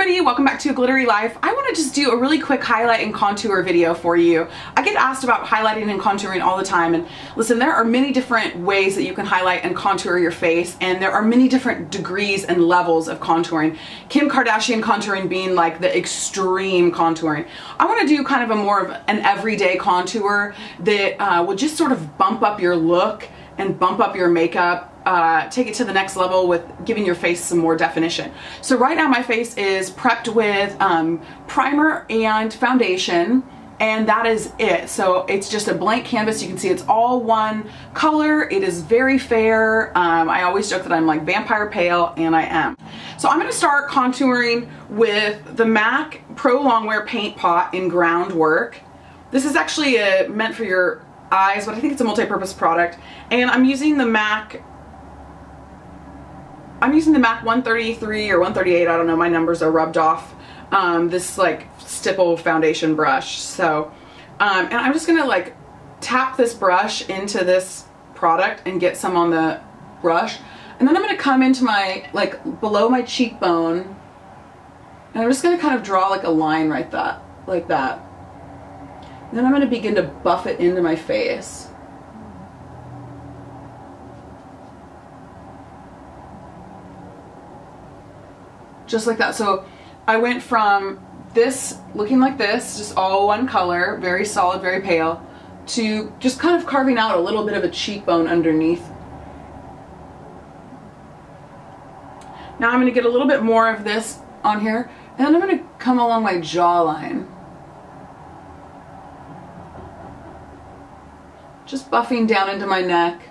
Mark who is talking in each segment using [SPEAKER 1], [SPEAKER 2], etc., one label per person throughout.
[SPEAKER 1] everybody, welcome back to A Glittery Life. I want to just do a really quick highlight and contour video for you. I get asked about highlighting and contouring all the time, and listen, there are many different ways that you can highlight and contour your face, and there are many different degrees and levels of contouring. Kim Kardashian contouring being like the extreme contouring. I want to do kind of a more of an everyday contour that will just sort of bump up your look and bump up your makeup. Take it to the next level with giving your face some more definition. So right now my face is prepped with primer and foundation, and that is it. So it's just a blank canvas. You can see it's all one color. It is very fair. I always joke that I'm like vampire pale, and I am. So I'm going to start contouring with the MAC Pro Longwear Paint Pot in Groundwork. This is actually meant for your eyes, but I think it's a multi-purpose product, and I'm using the MAC 133 or 138, I don't know, my numbers are rubbed off, this like stipple foundation brush. So, and I'm just gonna like tap this brush into this product and get some on the brush. And then I'm gonna come into my, like below my cheekbone, and I'm just gonna kind of draw like a line right like that. And then I'm gonna begin to buff it into my face. Just like that. So I went from this looking like this, just all one color, very solid, very pale, to just kind of carving out a little bit of a cheekbone underneath. Now I'm going to get a little bit more of this on here, and then I'm going to come along my jawline. Just buffing down into my neck,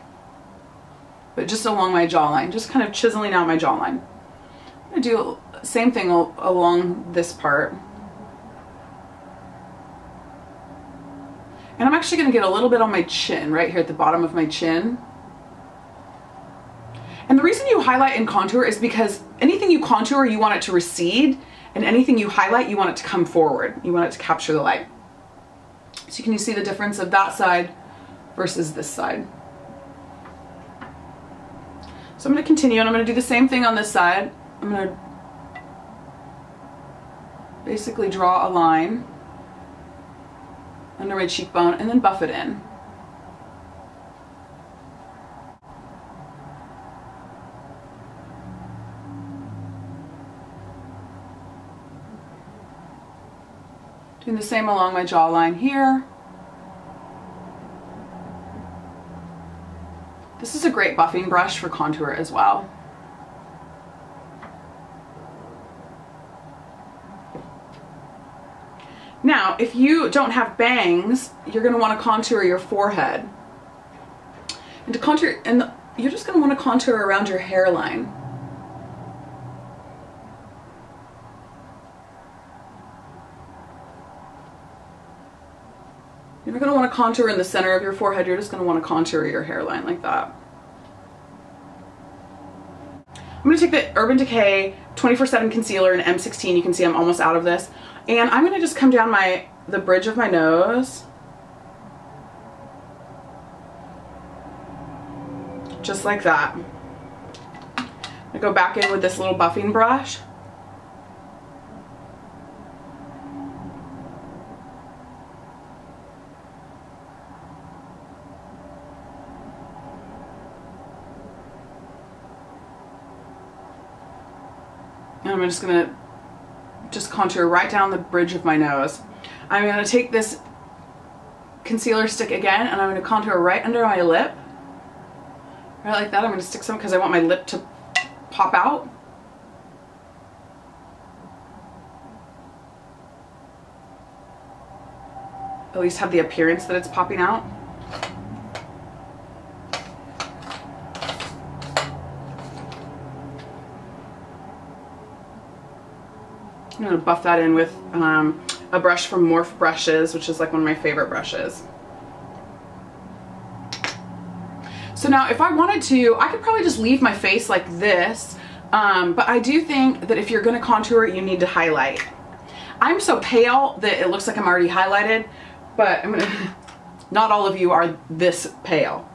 [SPEAKER 1] but just along my jawline, just kind of chiseling out my jawline. I'm going to do the same thing along this part. And I'm actually going to get a little bit on my chin, right here at the bottom of my chin. And the reason you highlight and contour is because anything you contour, you want it to recede, and anything you highlight, you want it to come forward. You want it to capture the light. So can you see the difference of that side versus this side? So I'm going to continue, and I'm going to do the same thing on this side. I'm going to basically draw a line under my cheekbone and then buff it in. Doing the same along my jawline here. This is a great buffing brush for contour as well. Now, if you don't have bangs, you're going to want to contour your forehead. And to contour, and you're just going to want to contour around your hairline. You're not going to want to contour in the center of your forehead, you're just going to want to contour your hairline like that. I'm going to take the Urban Decay 24/7 Concealer in M16. You can see I'm almost out of this. And I'm going to just come down the bridge of my nose. Just like that. I'm going to go back in with this little buffing brush. And I'm just going to contour right down the bridge of my nose. I'm going to take this concealer stick again, and I'm going to contour right under my lip. Right like that. I'm going to stick some because I want my lip to pop out. At least have the appearance that it's popping out. I'm going to buff that in with a brush from Morph Brushes, which is like one of my favorite brushes. So now if I wanted to, I could probably just leave my face like this, but I do think that if you're going to contour, you need to highlight. I'm so pale that it looks like I'm already highlighted, but not all of you are this pale.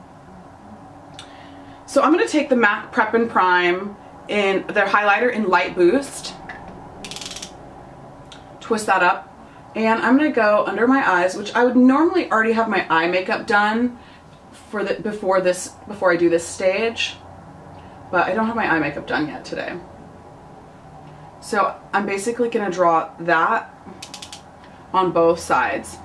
[SPEAKER 1] So I'm going to take the MAC Prep and Prime in their highlighter in Light Boost. twist that up. And I'm gonna go under my eyes, which I would normally already have my eye makeup done for before I do this stage, but I don't have my eye makeup done yet today. So I'm basically gonna draw that on both sides.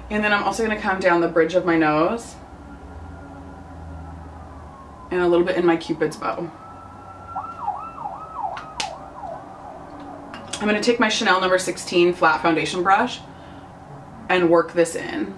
[SPEAKER 1] And then I'm also going to come down the bridge of my nose and a little bit in my Cupid's bow. I'm going to take my Chanel number 16 flat foundation brush and work this in.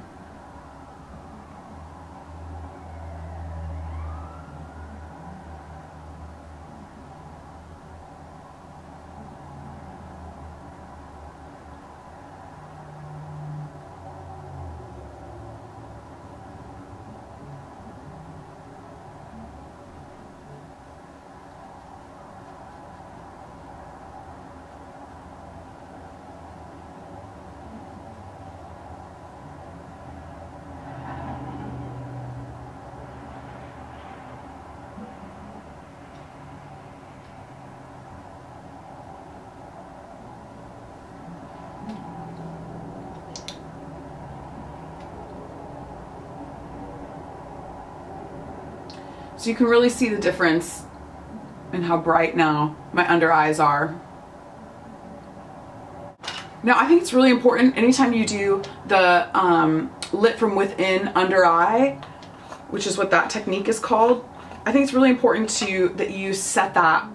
[SPEAKER 1] So you can really see the difference in how bright now my under eyes are. Now I think it's really important anytime you do the lit from within under eye, which is what that technique is called, I think it's really important that you set that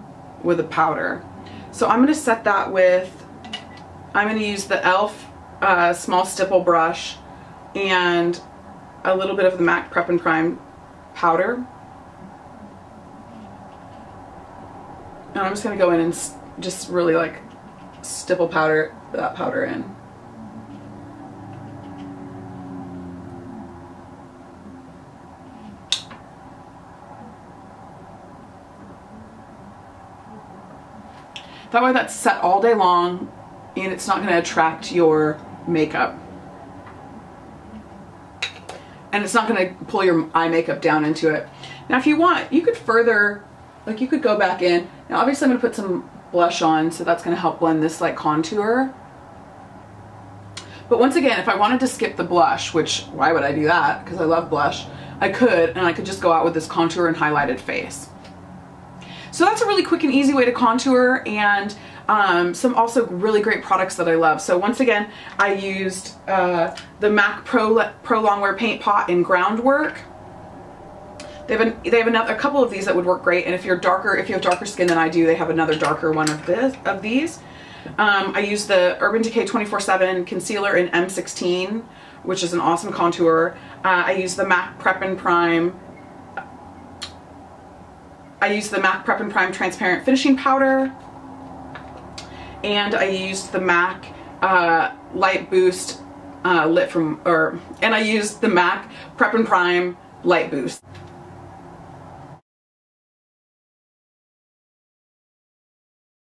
[SPEAKER 1] with a powder. So I'm going to set that with, I'm going to use the e.l.f. Small Stipple brush and a little bit of the MAC Prep and Prime powder. And I'm just going to go in and just really like stipple powder that powder in. That way that's set all day long and it's not going to attract your makeup. And it's not going to pull your eye makeup down into it. Now if you want, you could further, like you could go back in. Now obviously I'm going to put some blush on, so that's going to help blend this like contour. But once again, if I wanted to skip the blush, which why would I do that? Because I love blush. I could, and I could just go out with this contour and highlighted face. So that's a really quick and easy way to contour, and some also really great products that I love. So once again, I used the MAC Pro Longwear Paint Pot in Groundwork. They have a couple of these that would work great, and if you have darker skin than I do, they have another darker one of these. I use the Urban Decay 24/7 concealer in M16, which is an awesome contour. I use the MAC Prep and Prime. I use the MAC Prep and Prime transparent finishing powder, and I used the MAC Light Boost and I used the MAC Prep and Prime Light Boost.